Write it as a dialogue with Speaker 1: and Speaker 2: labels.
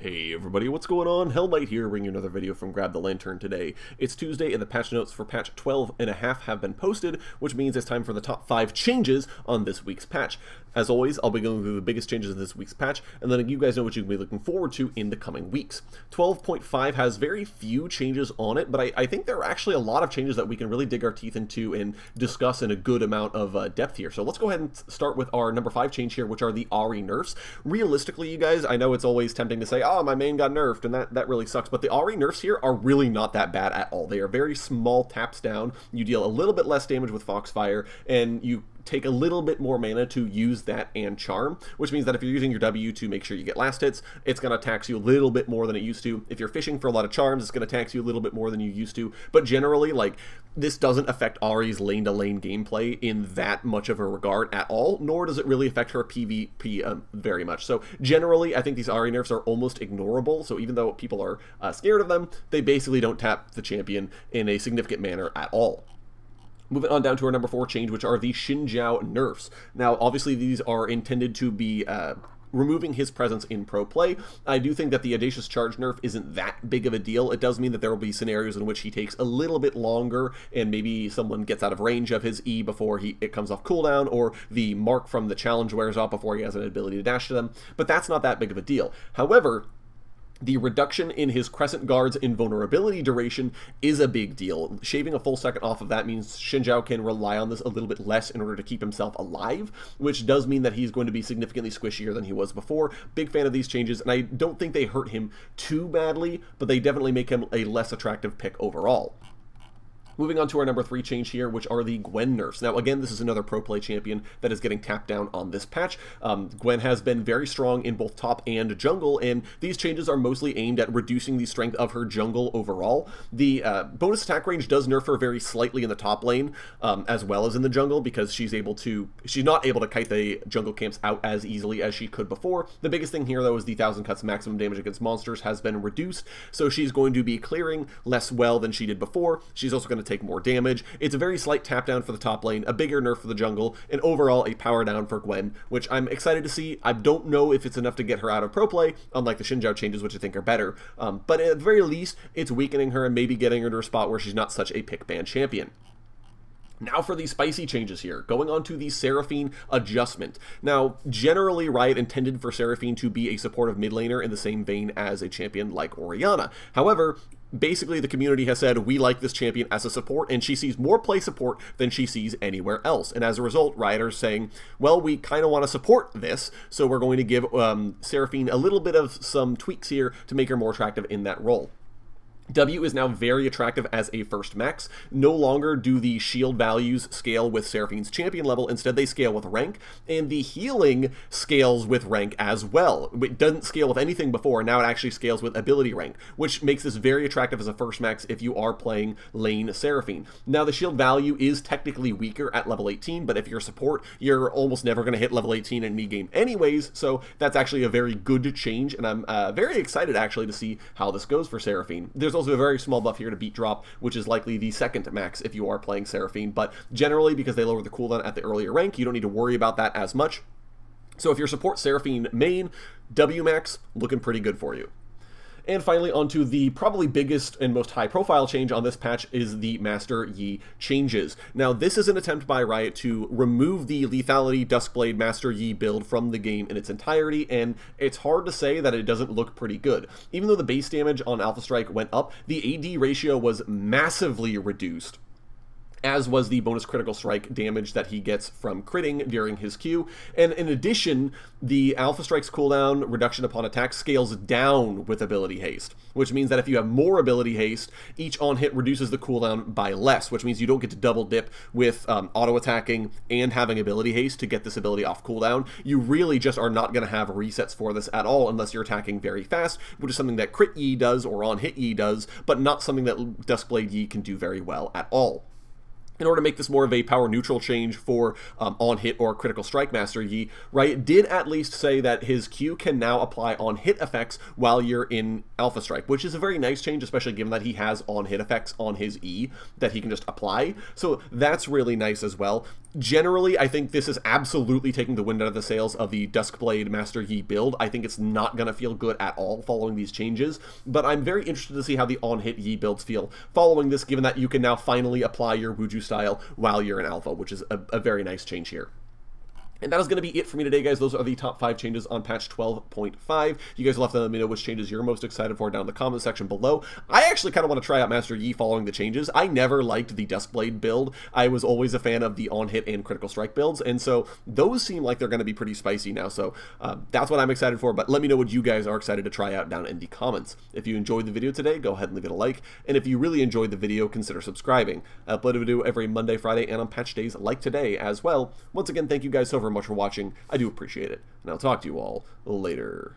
Speaker 1: Hey everybody, what's going on? Hellknight here, bringing you another video from Grab the Lantern today. It's Tuesday and the patch notes for patch 12.5 have been posted, which means it's time for the top 5 changes on this week's patch. As always, I'll be going through the biggest changes in this week's patch, and letting you guys know what you can be looking forward to in the coming weeks. 12.5 has very few changes on it, but I think there are actually a lot of changes that we can really dig our teeth into and discuss in a good amount of depth here. So let's go ahead and start with our number 5 change here, which are the Ahri nerfs. Realistically, you guys, I know it's always tempting to say, oh, my main got nerfed, and that really sucks, but the Ahri nerfs here are really not that bad at all. They are very small taps down. You deal a little bit less damage with Foxfire, and you take a little bit more mana to use that and charm, which means that if you're using your W to make sure you get last hits, it's going to tax you a little bit more than it used to. If you're fishing for a lot of charms, it's going to tax you a little bit more than you used to, but generally, like, this doesn't affect Ahri's lane-to-lane gameplay in that much of a regard at all, nor does it really affect her PvP very much. So generally, I think these Ahri nerfs are almost ignorable, so even though people are scared of them, they basically don't tap the champion in a significant manner at all. Moving on down to our number 4 change, which are the Xin Zhao nerfs. Now, obviously, these are intended to be removing his presence in pro play. I do think that the Audacious Charge nerf isn't that big of a deal. It does mean that there will be scenarios in which he takes a little bit longer, and maybe someone gets out of range of his E before it comes off cooldown, or the mark from the challenge wears off before he has an ability to dash to them, but that's not that big of a deal. However, the reduction in his Crescent Guard's invulnerability duration is a big deal. Shaving a full second off of that means Xin Zhao can rely on this a little bit less in order to keep himself alive, which does mean that he's going to be significantly squishier than he was before. Big fan of these changes, and I don't think they hurt him too badly, but they definitely make him a less attractive pick overall. Moving on to our number 3 change here, which are the Gwen nerfs. Now, again, this is another pro play champion that is getting tapped down on this patch. Gwen has been very strong in both top and jungle, and these changes are mostly aimed at reducing the strength of her jungle overall. The bonus attack range does nerf her very slightly in the top lane, as well as in the jungle, because she's not able to kite the jungle camps out as easily as she could before. The biggest thing here, though, is the 1000 cuts maximum damage against monsters has been reduced, so she's going to be clearing less well than she did before. She's also going to take more damage. It's a very slight tap down for the top lane, a bigger nerf for the jungle, and overall a power down for Gwen, which I'm excited to see. I don't know if it's enough to get her out of pro play, unlike the Xin Zhao changes, which I think are better, but at the very least, it's weakening her and maybe getting her to a spot where she's not such a pick ban champion. Now for the spicy changes here, going on to the Seraphine adjustment. Now, generally, Riot intended for Seraphine to be a supportive mid laner in the same vein as a champion like Orianna. However, basically the community has said, we like this champion as a support, and she sees more play support than she sees anywhere else. And as a result, Riot are saying, well, we kind of want to support this, so we're going to give Seraphine a little bit of some tweaks here to make her more attractive in that role. W is now very attractive as a first max. No longer do the shield values scale with Seraphine's champion level, instead they scale with rank, and the healing scales with rank as well. It doesn't scale with anything before, now it actually scales with ability rank, which makes this very attractive as a first max if you are playing lane Seraphine. Now the shield value is technically weaker at level 18, but if you're support, you're almost never going to hit level 18 in any game anyways, so that's actually a very good change, and I'm very excited actually to see how this goes for Seraphine. There's also a very small buff here to beat drop, which is likely the second max if you are playing Seraphine, but generally, because they lower the cooldown at the earlier rank, you don't need to worry about that as much. So if you're support Seraphine main, W max, looking pretty good for you. And finally, onto the probably biggest and most high-profile change on this patch is the Master Yi changes. Now, this is an attempt by Riot to remove the Lethality Duskblade Master Yi build from the game in its entirety, and it's hard to say that it doesn't look pretty good. Even though the base damage on Alpha Strike went up, the AD ratio was massively reduced, as was the bonus critical strike damage that he gets from critting during his Q. And in addition, the Alpha Strike's cooldown reduction upon attack scales down with ability haste, which means that if you have more ability haste, each on-hit reduces the cooldown by less, which means you don't get to double dip with auto-attacking and having ability haste to get this ability off cooldown. You really just are not going to have resets for this at all unless you're attacking very fast, which is something that Crit Yi does or on-hit Yi does, but not something that Duskblade Yi can do very well at all. in order to make this more of a power neutral change for on hit or critical strike Master Yi, right, did at least say that his Q can now apply on hit effects while you're in Alpha Strike, which is a very nice change, especially given that he has on hit effects on his E that he can just apply. So that's really nice as well. Generally, I think this is absolutely taking the wind out of the sails of the Duskblade Master Yi build. I think it's not going to feel good at all following these changes, but I'm very interested to see how the on-hit Yi builds feel following this, given that you can now finally apply your Wuju style while you're in Alpha, which is a very nice change here. And that is going to be it for me today, guys. Those are the top 5 changes on patch 12.5. You guys will have to let me know which changes you're most excited for down in the comment section below. I actually kind of want to try out Master Yi following the changes. I never liked the Duskblade build. I was always a fan of the on-hit and critical strike builds, and so those seem like they're going to be pretty spicy now. So that's what I'm excited for, but let me know what you guys are excited to try out down in the comments. If you enjoyed the video today, go ahead and leave it a like, and if you really enjoyed the video, consider subscribing. I upload a video every Monday, Friday, and on patch days like today as well. Once again, thank you guys so very much for watching. I do appreciate it, and I'll talk to you all later.